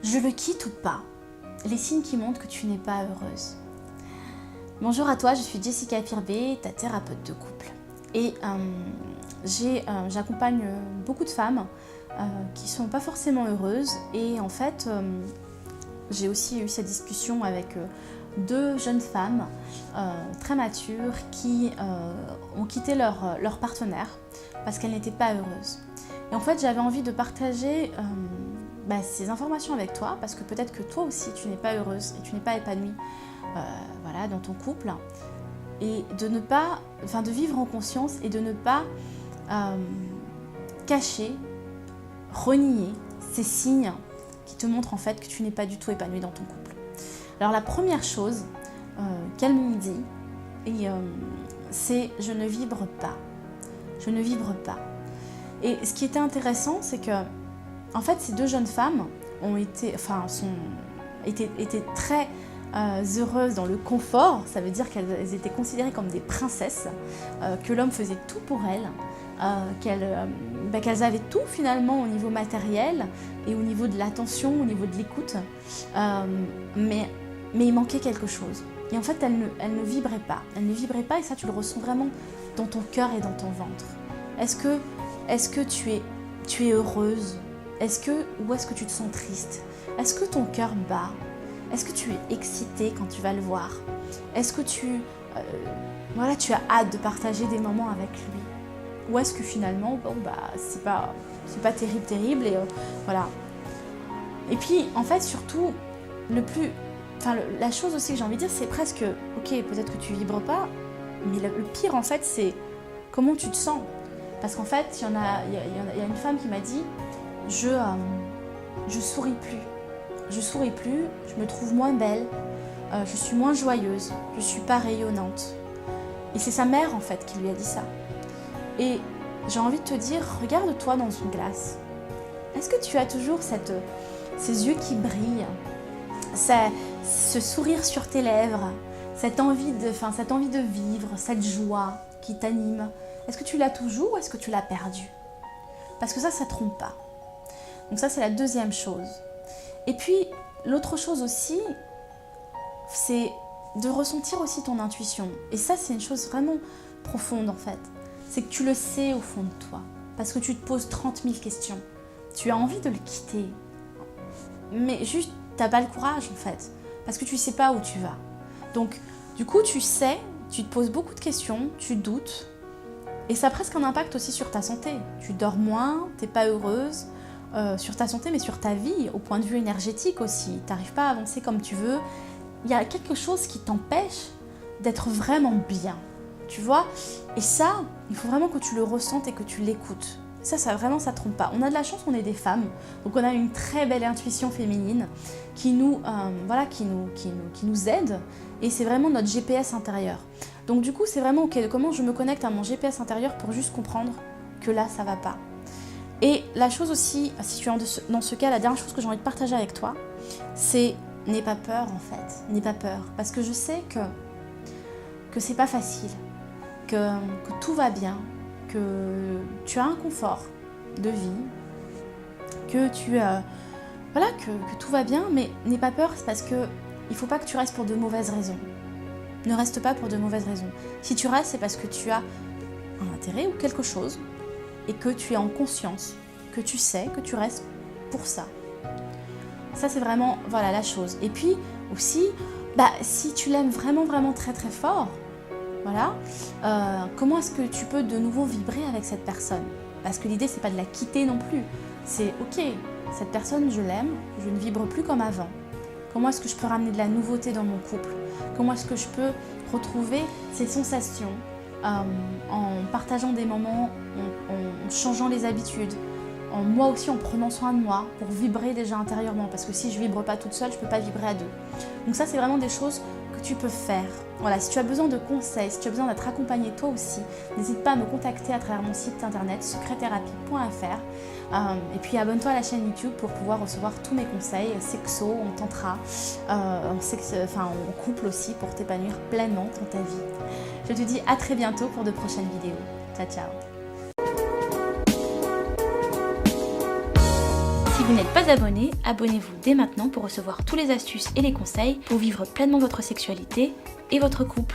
Je le quitte ou pas? Les signes qui montrent que tu n'es pas heureuse. Bonjour à toi, je suis Jessica Pirbet, ta thérapeute de couple. Et j'accompagne beaucoup de femmes qui ne sont pas forcément heureuses. Et en fait, j'ai aussi eu cette discussion avec deux jeunes femmes très matures qui ont quitté leur partenaire parce qu'elles n'étaient pas heureuses. Et en fait, j'avais envie de partager ces informations avec toi parce que peut-être que toi aussi, tu n'es pas heureuse et tu n'es pas épanouie dans ton couple. Et de vivre en conscience et de ne pas cacher, renier ces signes qui te montrent en fait que tu n'es pas du tout épanouie dans ton couple. Alors la première chose qu'elles m'ont dit, c'est « je ne vibre pas ». Je ne vibre pas. Et ce qui était intéressant, c'est que en fait, ces deux jeunes femmes étaient très heureuses dans le confort. Ça veut dire qu'elles étaient considérées comme des princesses, que l'homme faisait tout pour elles, qu'elles avaient tout finalement au niveau matériel et au niveau de l'attention, au niveau de l'écoute. Mais il manquait quelque chose. Et en fait, elles ne vibraient pas. Elles ne vibraient pas et ça, tu le ressens vraiment dans ton cœur et dans ton ventre. Est-ce que tu es heureuse? Ou est-ce que tu te sens triste? Est-ce que ton cœur bat? Est-ce que tu es excitée quand tu vas le voir? Est-ce que tu as hâte de partager des moments avec lui? Ou est-ce que finalement, c'est pas terrible et voilà. Et puis, en fait, surtout, la chose aussi que j'ai envie de dire, c'est presque, ok, peut-être que tu vibres pas, mais le pire, en fait, c'est comment tu te sens. Parce qu'en fait, il y a une femme qui m'a dit « je souris plus. Je souris plus, je me trouve moins belle, je suis moins joyeuse, je suis pas rayonnante. » Et c'est sa mère, en fait, qui lui a dit ça. Et j'ai envie de te dire, regarde-toi dans une glace. Est-ce que tu as toujours ces yeux qui brillent, ce sourire sur tes lèvres, cette envie de vivre, cette joie qui t'anime? Est-ce que tu l'as toujours ou est-ce que tu l'as perdu? Parce que ça trompe pas. Donc ça, c'est la deuxième chose. Et puis, l'autre chose aussi, c'est de ressentir aussi ton intuition. Et ça, c'est une chose vraiment profonde, en fait. C'est que tu le sais au fond de toi. Parce que tu te poses 30 000 questions. Tu as envie de le quitter. Mais juste, t'as pas le courage, en fait. Parce que tu sais pas où tu vas. Donc, du coup, tu sais, tu te poses beaucoup de questions, tu doutes. Et ça a presque un impact aussi sur ta santé. Tu dors moins, t'es pas heureuse sur ta santé, mais sur ta vie, au point de vue énergétique aussi. T'arrives pas à avancer comme tu veux. Il y a quelque chose qui t'empêche d'être vraiment bien, tu vois. Et ça, il faut vraiment que tu le ressentes et que tu l'écoutes. Ça trompe pas. On a de la chance, on est des femmes, donc on a une très belle intuition féminine qui nous aide. Et c'est vraiment notre GPS intérieur. Donc du coup, c'est vraiment ok, comment je me connecte à mon GPS intérieur pour juste comprendre que là, ça va pas. Et la chose aussi, si tu es dans ce cas, la dernière chose que j'ai envie de partager avec toi, c'est n'aie pas peur en fait, n'aie pas peur. Parce que je sais que c'est pas facile, que tout va bien, que tu as un confort de vie, que que tout va bien, mais n'aie pas peur, c'est parce que il faut pas que tu restes pour de mauvaises raisons. Ne reste pas pour de mauvaises raisons. Si tu restes, c'est parce que tu as un intérêt ou quelque chose et que tu es en conscience, que tu sais que tu restes pour ça. Ça, c'est vraiment la chose. Et puis aussi, si tu l'aimes vraiment, vraiment très, très fort, comment est-ce que tu peux de nouveau vibrer avec cette personne? Parce que l'idée, c'est pas de la quitter non plus. C'est ok, cette personne, je l'aime, je ne vibre plus comme avant. Comment est-ce que je peux ramener de la nouveauté dans mon couple? Comment est-ce que je peux retrouver ces sensations en partageant des moments, en changeant les habitudes, moi aussi en prenant soin de moi pour vibrer déjà intérieurement? Parce que si je vibre pas toute seule, je peux pas vibrer à deux. Donc ça, c'est vraiment des choses que tu peux faire. Voilà, si tu as besoin de conseils, si tu as besoin d'être accompagné toi aussi, n'hésite pas à me contacter à travers mon site internet secretthérapie.fr. Et puis abonne-toi à la chaîne YouTube pour pouvoir recevoir tous mes conseils sexo, en tantra, en couple aussi, pour t'épanouir pleinement dans ta vie. Je te dis à très bientôt pour de prochaines vidéos. Ciao, ciao. vous n'êtes pas abonné, abonnez-vous dès maintenant pour recevoir tous les astuces et les conseils pour vivre pleinement votre sexualité et votre couple.